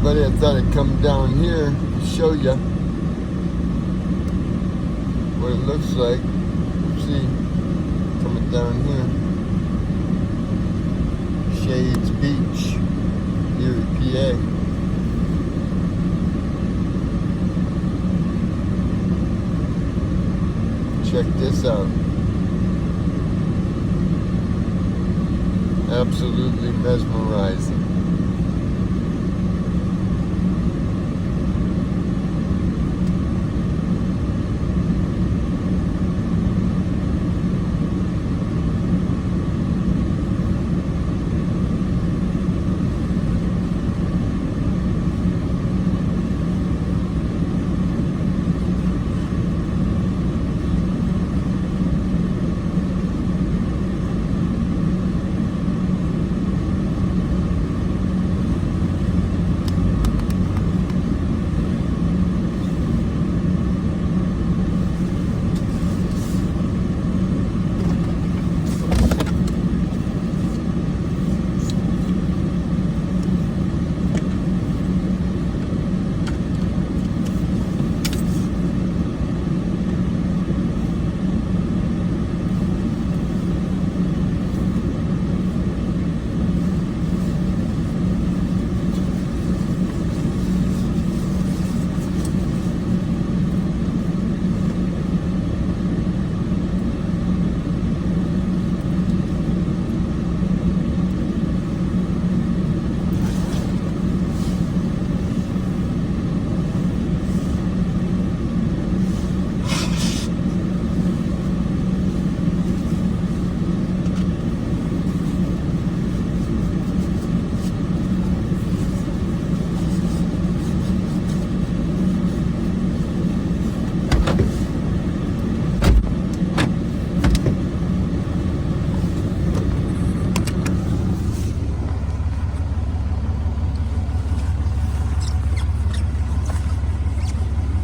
everybody. I thought I'd come down here and show you what it looks like. See, coming down here, Shades Beach, Erie, PA. Check this out. Absolutely mesmerizing.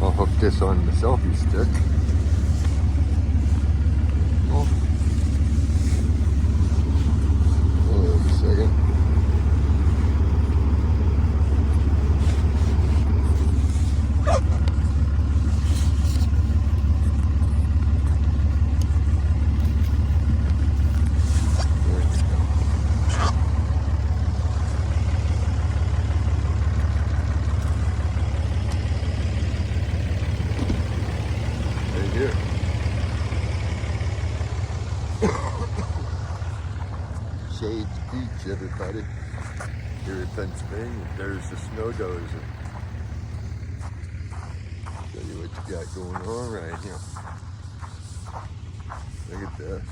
I'll hook this on the selfie stick. Oh. Hold on a second. Here. Shades Beach, everybody. Here in Pennsylvania. There's the snow dozer. Show you what you got going on right here. Look at this.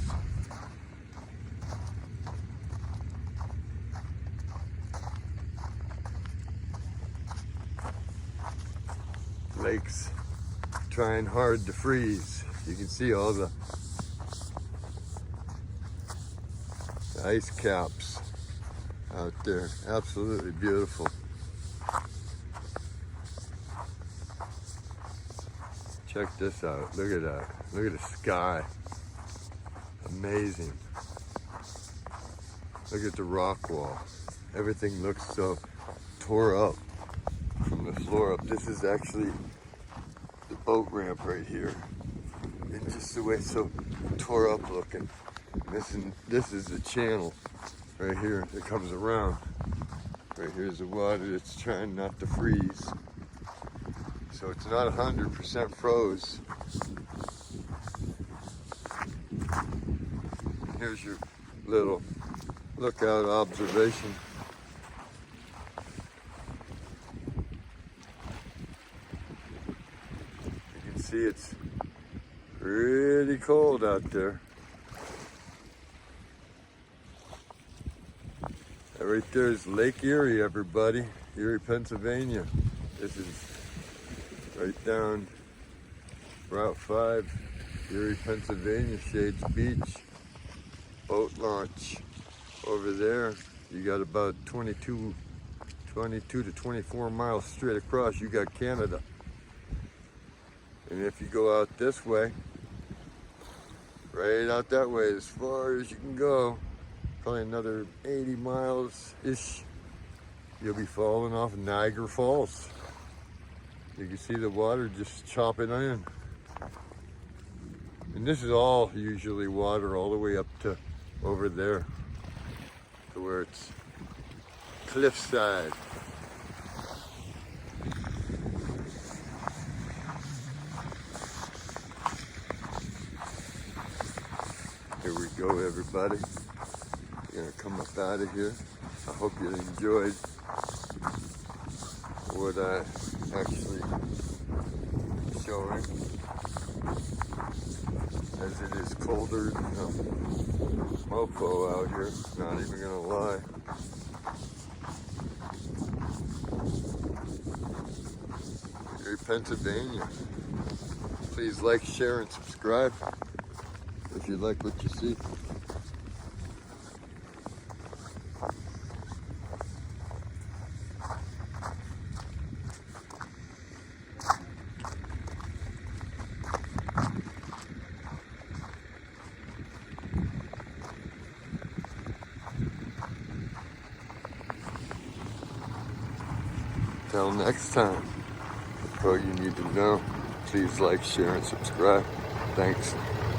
Lakes trying hard to freeze. You can see all the ice caps out there. Absolutely beautiful. Check this out. Look at that. Look at the sky. Amazing. Look at the rock wall. Everything looks so tore up from the floor up. This is actually the boat ramp right here, and just the way it's so tore up looking. This is the channel right here that comes around. Right here's the water that's trying not to freeze, so it's not 100% froze. Here's your little lookout observation. See, it's pretty cold out there. Right there is Lake Erie, everybody. Erie, Pennsylvania. This is right down Route 5, Erie, Pennsylvania, Shades Beach. Boat launch over there. You got about 22 to 24 miles straight across. You got Canada. And if you go out this way, right out that way, as far as you can go, probably another 80 miles-ish, you'll be falling off Niagara Falls. You can see the water just chopping in. And this is all usually water all the way up to over there to where it's cliffside. Here we go, everybody. We're gonna come up out of here. I hope you enjoyed what I actually showing, as it is colder than a mofo out here, not even gonna lie. Erie, Pennsylvania. Please like, share, and subscribe if you like what you see. Till next time, that's all you need to know. Please like, share, and subscribe. Thanks.